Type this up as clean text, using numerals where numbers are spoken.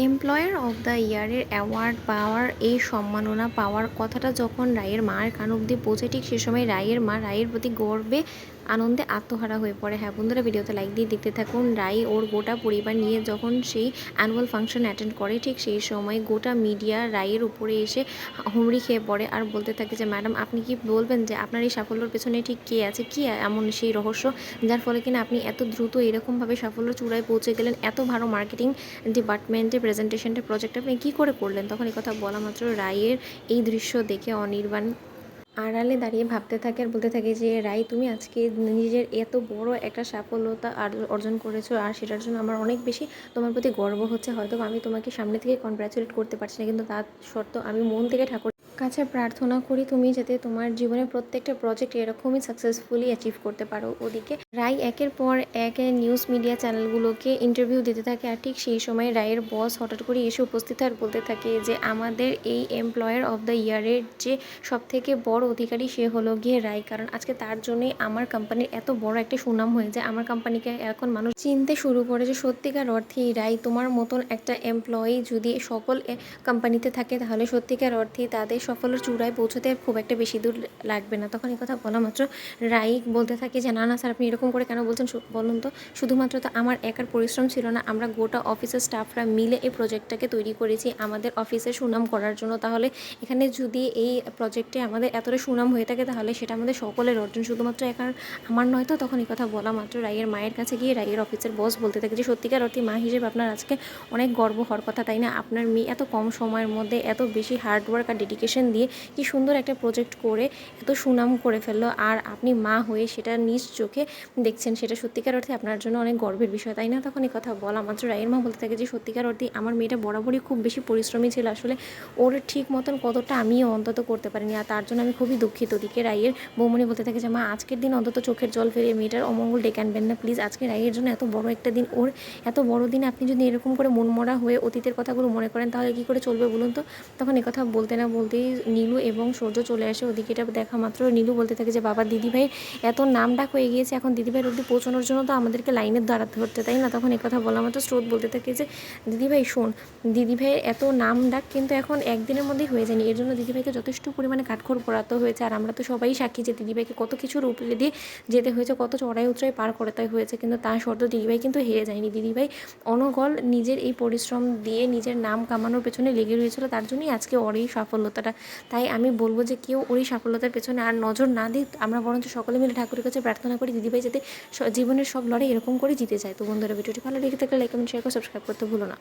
Employer of the ইয়ারের award পাওয়ার এই সম্মাননা পাওয়ার কথাটা যখন রায়ের মায়ের কান অব্দি পৌঁছে, ঠিক সে সময় রায়ের মা রায়ের প্রতি গর্বে আনন্দে আত্মহারা হয়ে পড়ে। হ্যাঁ বন্ধুরা, ভিডিওতে লাইক দিয়ে দেখতে থাকুন। রাই ওর গোটা পরিবার নিয়ে যখন সেই অ্যানুয়াল ফাংশন অ্যাটেন্ড করে, ঠিক সেই সময় গোটা মিডিয়া রায়ের উপরে এসে হুমড়ি খেয়ে পড়ে আর বলতে থাকে যে ম্যাডাম, আপনি কি বলবেন যে আপনার এই সাফল্যের পেছনে ঠিক কে আছে, কি এমন সেই রহস্য যার ফলে কিনা আপনি এত দ্রুত এরকমভাবে সাফল্য চূড়ায় পৌঁছে গেলেন, এত ভালো মার্কেটিং ডিপার্টমেন্টে প্রেজেন্টেশনটা প্রজেক্ট আপনি কী করে করলেন। তখন এই কথা বলা মাত্র রায়ের এই দৃশ্য দেখে অনির্বাণ আড়ালে দাঁড়িয়ে ভাবতে থাকে আর বলতে থাকে যে রাই, তুমি আজকে নিজের এত বড় একটা সাফল্যতা অর্জন করেছো, আর সেটার জন্য আমার অনেক বেশি তোমার প্রতি গর্ব হচ্ছে। হয়তো আমি তোমাকে সামনে থেকে কনগ্রাচুলেট করতে পারছি না, কিন্তু তার সত্ত্বেও আমি মন থেকে ঠাকুর কাছে প্রার্থনা করি তুমি যাতে তোমার জীবনের প্রত্যেকটা প্রজেক্ট এরকমই সাকসেসফুলি অ্যাচিভ করতে পারো। ওদিকে রাই একের পর এক নিউজ মিডিয়া চ্যানেলগুলোকে ইন্টারভিউ দিতে থাকে, আর ঠিক সেই সময় রায়ের বস হঠাৎ করে এসে উপস্থিত আর বলতে থাকে যে আমাদের এই এমপ্লয়ার অফ দ্য ইয়ারের যে সবথেকে বড় অধিকারী সে হলো গিয়ে রাই, কারণ আজকে তার জন্যই আমার কোম্পানির এত বড় একটা সুনাম হয়েছে। আমার কোম্পানিকে এখন মানুষ চিনতে শুরু করে যে সত্যিকার অর্থেই রাই তোমার মতন একটা এমপ্লয়ি যদি সকল কোম্পানিতে থাকে তাহলে সত্যিকার অর্থেই তাদের সফলের চূড়ায় পৌঁছতে খুব একটা বেশি দূর লাগবে না। তখন এই কথা বলা মাত্র রাই বলতে থাকে যে না না স্যার, আপনি এরকম করে কেন বলছেন, বলুন তো। শুধুমাত্র তো আমার একার পরিশ্রম ছিল না, আমরা গোটা অফিসের স্টাফরা মিলে এই প্রজেক্টটাকে তৈরি করেছি আমাদের অফিসের সুনাম করার জন্য। তাহলে এখানে যদি এই প্রজেক্টে আমাদের এতটা সুনাম হয়ে থাকে তাহলে সেটা আমাদের সকলের অর্জন, শুধুমাত্র একার আমার নয় তো। তখন এই কথা বলা মাত্র রাইয়ের মায়ের কাছে গিয়ে রাইয়ের অফিসের বস বলতে থাকে যে সত্যিকার অর্থে মা হিসেবে আপনার আজকে অনেক গর্ব হওয়ার কথা, তাই না? আপনার মেয়ে এত কম সময়ের মধ্যে এত বেশি হার্ডওয়ার্ক আর ডেডিকেশন দিয়ে কি সুন্দর একটা প্রজেক্ট করে এত সুনাম করে ফেললো, আর আপনি মা হয়ে সেটা নিজ চোখে দেখছেন, সেটা সত্যিকার অর্থে আপনার জন্য অনেক গর্বের বিষয়, তাই না? তখন এই কথা বলা মাত্র রায়ের মা বলতে থাকে যে সত্যিকার অর্থে আমার মেয়েটা বরাবরই খুব বেশি পরিশ্রমী ছিল, আসলে ওর ঠিক মতন কতটা আমিও অন্তত করতে পারিনি, আর তার জন্য আমি খুবই দুঃখিত। ওদিকে রায়ের বৌমনি বলতে থাকে যে মা, আজকের দিন অন্তত চোখের জল ফেরিয়ে মেয়েটার অমঙ্গল ডেকে আনবেন না প্লিজ। আজকে রায়ের জন্য এত বড় একটা দিন, ওর এত বড় দিনে আপনি যদি এরকম করে মনমরা হয়ে অতীতের কথাগুলো মনে করেন তাহলে কী করে চলবে বলুন তো। তখন কথা বলতে না বলতেই নীলু এবং সূর্য চলে আসে। ওদিকে এটা দেখা মাত্র নীলু বলতে থাকে যে বাবা, দিদিভাই এত নাম ডাক হয়ে গিয়েছে, এখন দিদিভাইয়ের অবধি পৌঁছানোর জন্য তো আমাদেরকে লাইনের দাঁড়াতে হচ্ছে, তাই না? তখন কথা বলা মাত্র স্রোত বলতে থাকে যে দিদিভাই শোন, দিদিভাইয়ের এত নাম ডাক কিন্তু এখন একদিনের মধ্যেই হয়ে যায়নি, এর জন্য দিদিভাইকে যথেষ্ট পরিমাণে কাঠখড় পোড়াতে হয়েছে, আর আমরা তো সবাই সাক্ষী যে দিদিভাইকে কত কিছুর উপরে দিয়ে যেতে হয়েছে, কত চড়াই উতরাই পার করতে হয়েছে, কিন্তু তা সত্ত্বেও দিদিভাই কিন্তু হেরে যায়নি। দিদিভাই অনগল নিজের এই পরিশ্রম দিয়ে নিজের নাম কামানোর পেছনে লেগে রয়েছিল, তার জন্যই আজকে ওর এই সাফল্যতাটা। তাই আমি বলবো যে কেউ ওই সাফল্যতার পেছনে আর নজর না দিই, আমরা বরঞ্চ সকলে মিলে ঠাকুরের কাছে প্রার্থনা করি দিদিভাই যাতে জীবনের সব লড়াই এরকম করে জিতে যায়। তো বন্ধুরা, ভিডিওটি ভালো লেগে থাকলে লাইক কমেন্ট শেয়ার করে সাবস্ক্রাইব করতে ভুলো না।